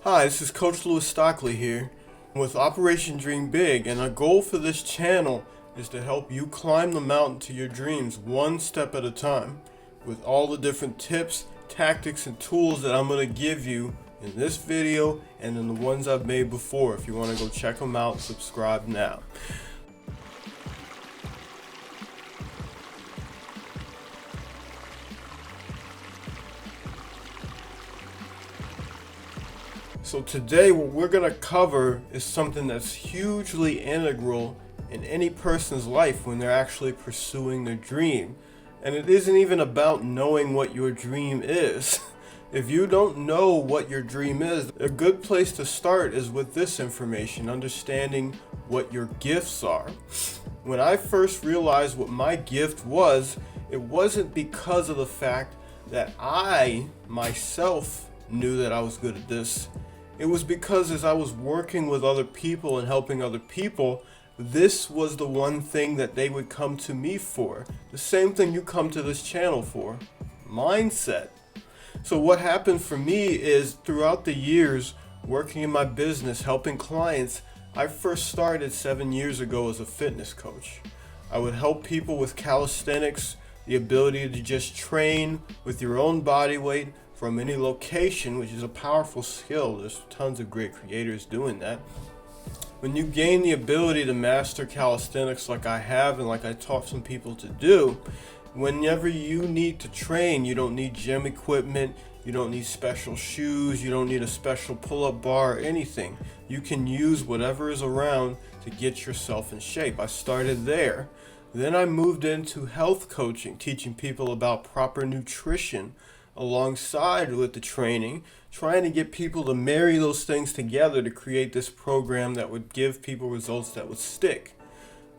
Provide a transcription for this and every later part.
Hi, this is Coach Louis Stockley here with Operation Dream Big, and our goal for this channel is to help you climb the mountain to your dreams one step at a time with all the different tips, tactics, and tools that I'm going to give you in this video and in the ones I've made before. If you want to go check them out, subscribe now. So today what we're going to cover is something that's hugely integral in any person's life when they're actually pursuing their dream. And it isn't even about knowing what your dream is. If you don't know what your dream is, a good place to start is with this information, understanding what your gifts are. When I first realized what my gift was, it wasn't because of the fact that I myself knew that I was good at this. It was because as I was working with other people and helping other people, this was the one thing that they would come to me for. The same thing you come to this channel for, mindset. So what happened for me is throughout the years working in my business, helping clients, I first started 7 years ago as a fitness coach. I would help people with calisthenics, the ability to just train with your own body weight from any location, which is a powerful skill. There's tons of great creators doing that. When you gain the ability to master calisthenics like I have and like I taught some people to do, whenever you need to train, you don't need gym equipment, you don't need special shoes, you don't need a special pull-up bar or anything. You can use whatever is around to get yourself in shape. I started there. Then I moved into health coaching, teaching people about proper nutrition alongside with the training, trying to get people to marry those things together to create this program that would give people results that would stick.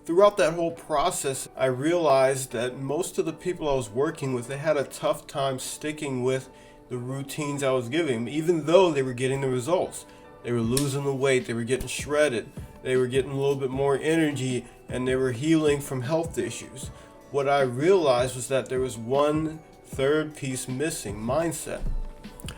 Throughout that whole process, I realized that most of the people I was working with, they had a tough time sticking with the routines I was giving them, even though they were getting the results. They were losing the weight, they were getting shredded, they were getting a little bit more energy, and they were healing from health issues. What I realized was that there was one third piece missing: mindset.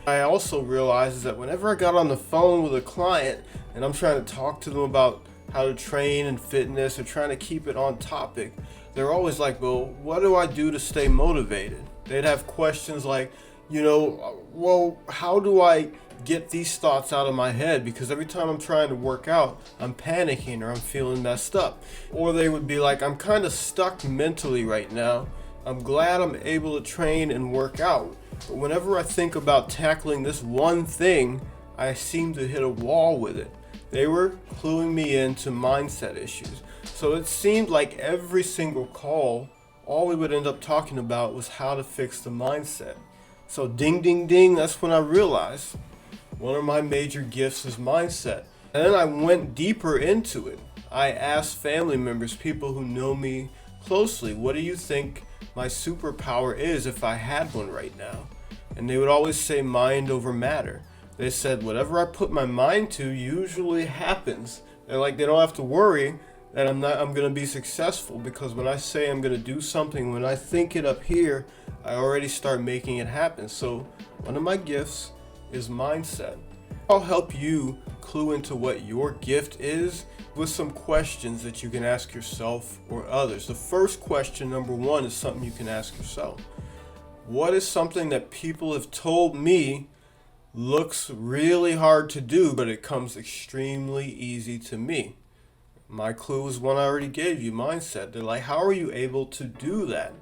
I also realized that whenever I got on the phone with a client and I'm trying to talk to them about how to train and fitness or trying to keep it on topic, they're always like, well, what do I do to stay motivated? They'd have questions like, well, how do I get these thoughts out of my head? Because every time I'm trying to work out, I'm panicking or I'm feeling messed up. Or they would be like, I'm kind of stuck mentally right now. I'm glad I'm able to train and work out, but whenever I think about tackling this one thing, I seem to hit a wall with it. They were cluing me into mindset issues. So it seemed like every single call, all we would end up talking about was how to fix the mindset. So ding, ding, ding, that's when I realized one of my major gifts is mindset. And then I went deeper into it. I asked family members, people who know me closely, what do you think my superpower is if I had one right now? And they would always say mind over matter. They said whatever I put my mind to usually happens. They're like, they don't have to worry that I'm going to be successful, because when I say I'm going to do something, when I think it up here, I already start making it happen. So one of my gifts is mindset. I'll help you clue into what your gift is with some questions that you can ask yourself or others. The first question, number one, is something you can ask yourself. What is something that people have told me looks really hard to do, but it comes extremely easy to me? My clue is one I already gave you, mindset. They're like, how are you able to do that?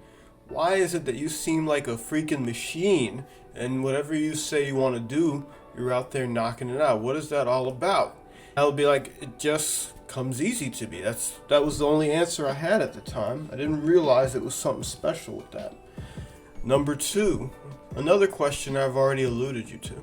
Why is it that you seem like a freaking machine, and whatever you say you want to do, you're out there knocking it out? What is that all about? I'll be like, it just comes easy to me. That was the only answer I had at the time. I didn't realize it was something special with that. Number two, another question I've already alluded you to.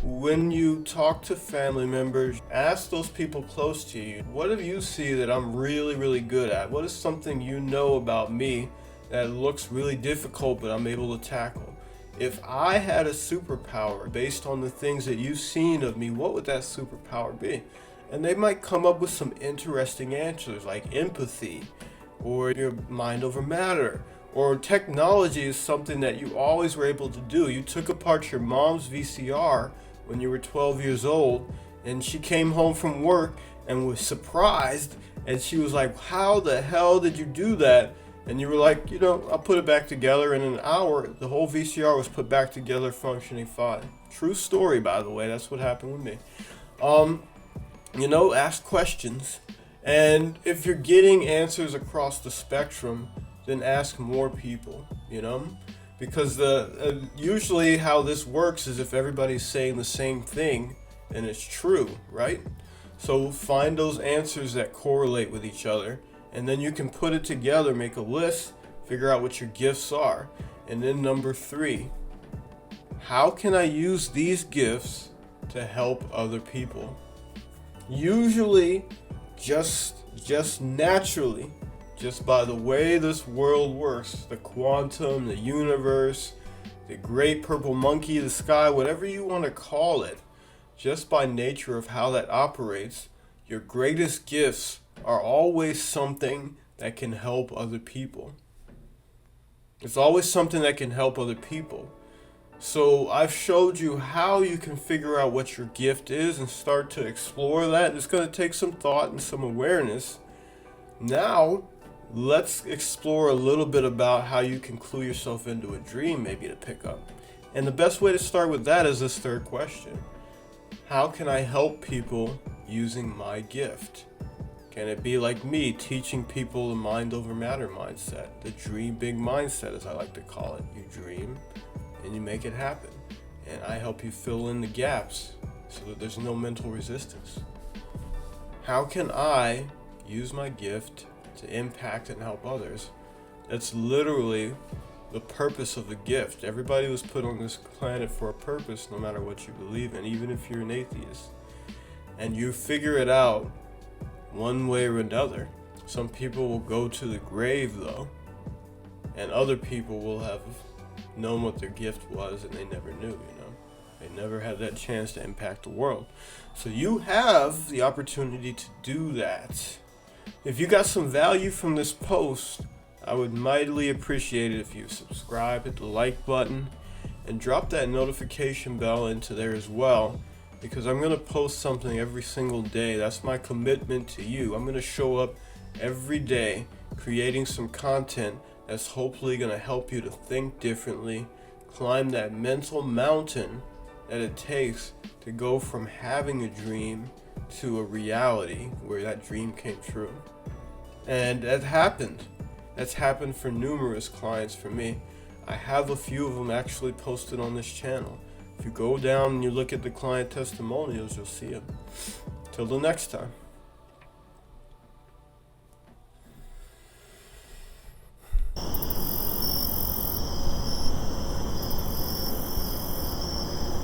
When you talk to family members, ask those people close to you, what do you see that I'm really, really good at? What is something you know about me that looks really difficult but I'm able to tackle? If I had a superpower based on the things that you've seen of me, what would that superpower be? And they might come up with some interesting answers like empathy, or your mind over matter, or technology is something that you always were able to do. You took apart your mom's VCR when you were 12 years old, and she came home from work and was surprised, and she was like, how the hell did you do that? And you were like, I'll put it back together. And in an hour, the whole VCR was put back together, functioning fine. True story, by the way. That's what happened with me. Ask questions. And if you're getting answers across the spectrum, then ask more people, because usually how this works is if everybody's saying the same thing, then it's true, right? So find those answers that correlate with each other, and then you can put it together, make a list, figure out what your gifts are. And then number 3, how can I use these gifts to help other people? Usually, just naturally, just by the way this world works, the quantum, the universe, the great purple monkey, the sky, whatever you want to call it, just by nature of how that operates, your greatest gifts are always something that can help other people. It's always something that can help other people. So I've showed you how you can figure out what your gift is and start to explore that. It's going to take some thought and some awareness. Now, let's explore a little bit about how you can clue yourself into a dream maybe to pick up. And the best way to start with that is this third question. How can I help people using my gift? Can it be like me teaching people the mind over matter mindset, the dream big mindset as I like to call it? You dream and you make it happen. And I help you fill in the gaps so that there's no mental resistance. How can I use my gift to impact and help others? That's literally the purpose of the gift. Everybody was put on this planet for a purpose, no matter what you believe in, even if you're an atheist. And you figure it out one way or another. Some people will go to the grave though, and other people will have known what their gift was and they never knew, They never had that chance to impact the world. So you have the opportunity to do that. If you got some value from this post, I would mightily appreciate it if you subscribe, hit the like button, and drop that notification bell into there as well, because I'm going to post something every single day. That's my commitment to you. I'm going to show up every day creating some content that's hopefully going to help you to think differently, climb that mental mountain that it takes to go from having a dream to a reality where that dream came true. And that happened. That's happened for numerous clients for me. I have a few of them actually posted on this channel. If you go down and you look at the client testimonials, you'll see them. Till the next time.